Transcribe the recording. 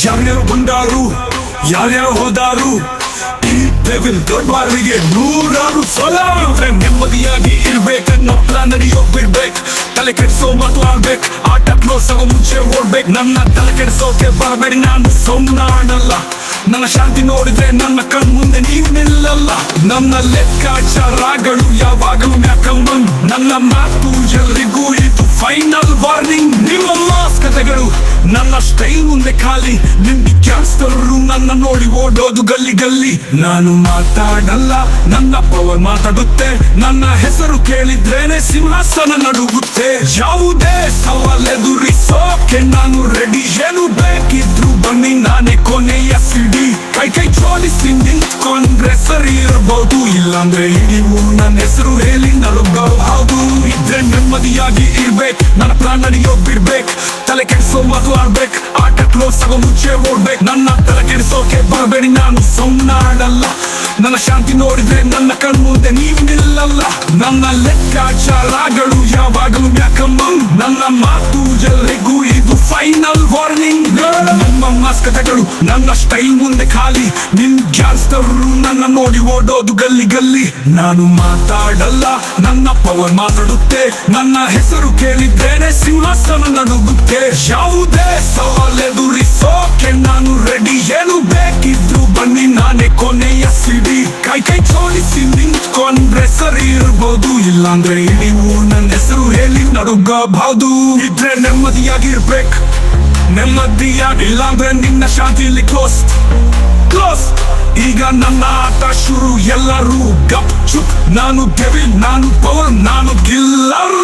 ಯಾರ್ಯಾರು ಬಂದಾರು ಯಾರ್ಯಾರು ಹೋದಾರು ಈ ಲೆವೆಲ್ ದರ್ಬಾರಿಗೆ ನೂರಾರು ಸಲ ನೆಮ್ಮದಿಯಾಗಿ ಇರ್ಬೇಕನ್ನೋ ಪ್ಲಾನ್ ನಡೆಯೋ ಬಿಡ್ಬೇಕು. ತಲೆ ಕೆಡಿಸೋ ಮಾತಾಡ್ಬೇಕು, ಆಟ ಕ್ಲೋಸ್ ಆಗೋ ಮುಂಚೆ ಓಡ್ಬೇಕು. ನನ್ನ ತಲೆ ಕೆಡಿಸೋಕೆ ಬರಬೇಡಿ, ನಾನು ಸೋಮ್ನಾಡಲ್ಲ. ನನ್ನ ಶಾಂತಿ ನೋಡಿದ್ರೆ ನನ್ನ ಕಣ್ ಮುಂದೆ ನೀವು ನಿಲ್ಲಲ್ಲ. ನನ್ನ ಲೆಕ್ಕಾಚಾರಗಳು ಯಾವಾಗಲೂ ಮ್ಯಾಕಮ್ಮನ್. ನನ್ನ ಮಾತು ಎಲ್ರಿಗೂ ಇದು ಫೈನಲ್ ವಾರ್ನಿಂಗ್. ನಿಮ್ಮ ಮಾಸ್ ಕಥೆಗಳು ನನ್ನ ಸ್ಟೈಲ್ ಮುಂದೆ ಖಾಲಿ. ನಿಮ್ಗೆ ಕ್ಯಾನ್ಸ್ಟರು ನನ್ನ ನೋಡಿ ಓಡೋದು ಗಲ್ಲಿ ಗಲ್ಲಿ. ನಾನು ಮಾತಾಡಲ್ಲ, ನನ್ನ ಪವರ್ ಮಾತಾಡುತ್ತೆ. ನನ್ನ ಹೆಸರು ಕೇಳಿದ್ರೇನೆ ಸಿಂಹಾಸನ ನಡುಗುತ್ತೆ. ಯಾವುದೇ ಸವಾಲ್ ಎದುರಿಸೋಕೆ ನಾನು ರೆಡಿ. ಏನು ಬೇಕಿದ್ರು ಬನ್ನಿ, ನಾನೇ ಕೊನೆಯ ಸಿಡಿ. ಕೈ ಕೈ ಜೋಡಿಸಿ ನಿಂತ್ಕೊಂಡ್ರೆ ಸರಿ ಇರಬಹುದು, ಇಲ್ಲಾಂದ್ರೆ ಇಡೀ ನನ್ನ ಹೆಸರು ಹೇಳಿ ನಡುಗಬಹುದು. ಇದ್ರೆ ನೆಮ್ಮದಿಯಾಗಿ ಇರ್ಬೇಕು, ನನ್ನ ಪ್ಲಾನ್ ನಡೆಯೋ ಬಿಡ್ಬೇಕು. ತಲೆ ಕೆಡಿಸೋ ಮಾತು ಆಡ್ಬೇಕು, ಆಟ ಕ್ಲೋಸ್ ಆಗೋ ಮುಂಚೆ ಓಡ್ಬೇಕು. ನನ್ನ ತಲೆ ಕೆಡಿಸೋಕೆ ಬರಬೇಡಿ, ನಾನು ಸೋಮ್ನಾಡಲ್ಲ. ನನ್ನ ಶಾಂತಿ ನೋಡಿದ್ರೆ ನನ್ನ ಕಣ್ ಮುಂದೆ ನೀವು ನಿಲ್ಲಲ್ಲ. ನನ್ನ ಲೆಕ್ಕಾಚಾರಗಳು ಯಾವಾಗಲೂ ಮ್ಯಾಕಮ್ಮನ್. ನನ್ನ ಮಾತು ಎಲ್ರಿಗೂ ಇದು ಫೈನಲ್ ವಾರ್ನಿಂಗ್. ನಿಮ್ಮ ಮಾಸ್ ಕಥೆಗಳು ನನ್ನ ಸ್ಟೈಲ್ ಮುಂದೆ ಖಾಲಿ. ನಿಮ್ ಗ್ಯಾನ್ಸ್ಟರು ನನ್ನ ನೋಡಿ ಓಡೋದು ಗಲ್ಲಿ ಗಲ್ಲಿ. ನಾನು ಮಾತಾಡಲ್ಲ, ನನ್ನ ಪವರ್ ಮಾತಾಡುತ್ತೆ. ನನ್ನ ಹೆಸರು ಕೇಳಿದ್ರೇನೆ ಸಿಂಹಾಸನ ನಡುಗುತ್ತೆ. ಯಾವುದೇ ಸವಾಲ್ ಎದುರಿಸೋಕೆ ನಾನು ರೆಡಿ. ಏನು ಬೇಕಿದ್ರು ಬನ್ನಿ, ನಾನೇ ಕೊನೆಯ ಸಿಡಿ. ಕೈ ಕೈ ಜೋಡಿಸಿ ನಿಂತ್ಕೊಂಡ್ರೆ ಸರಿ ಇರ್ಬೋದು, ಇಲ್ಲಾಂದ್ರೆ ಇಡೀ ನನ್ನ ಹೆಸರು ಹೇಳಿ ನಡುಗಬಹುದು. ಇದ್ರೆ ನೆಮ್ಮದಿಯಾಗಿರ್ಬೇಕು, ನೆಮ್ಮದಿಯಾಗಿಲ್ಲ ಅಂದ್ರೆ ನಿನ್ನ ಶಾಂತಿಲಿ ಕ್ಲೋಸ್ ಕ್ಲೋಸ್. ಈಗ ನನ್ನ ಆಟ ಶುರು, ಎಲ್ಲರೂ ಗಪ್ ಚುಪ್. ನಾನು ಡೆವಿಲ್, ನಾನು ಪವರ್, ನಾನು ಗಿಲ್ಲರ್.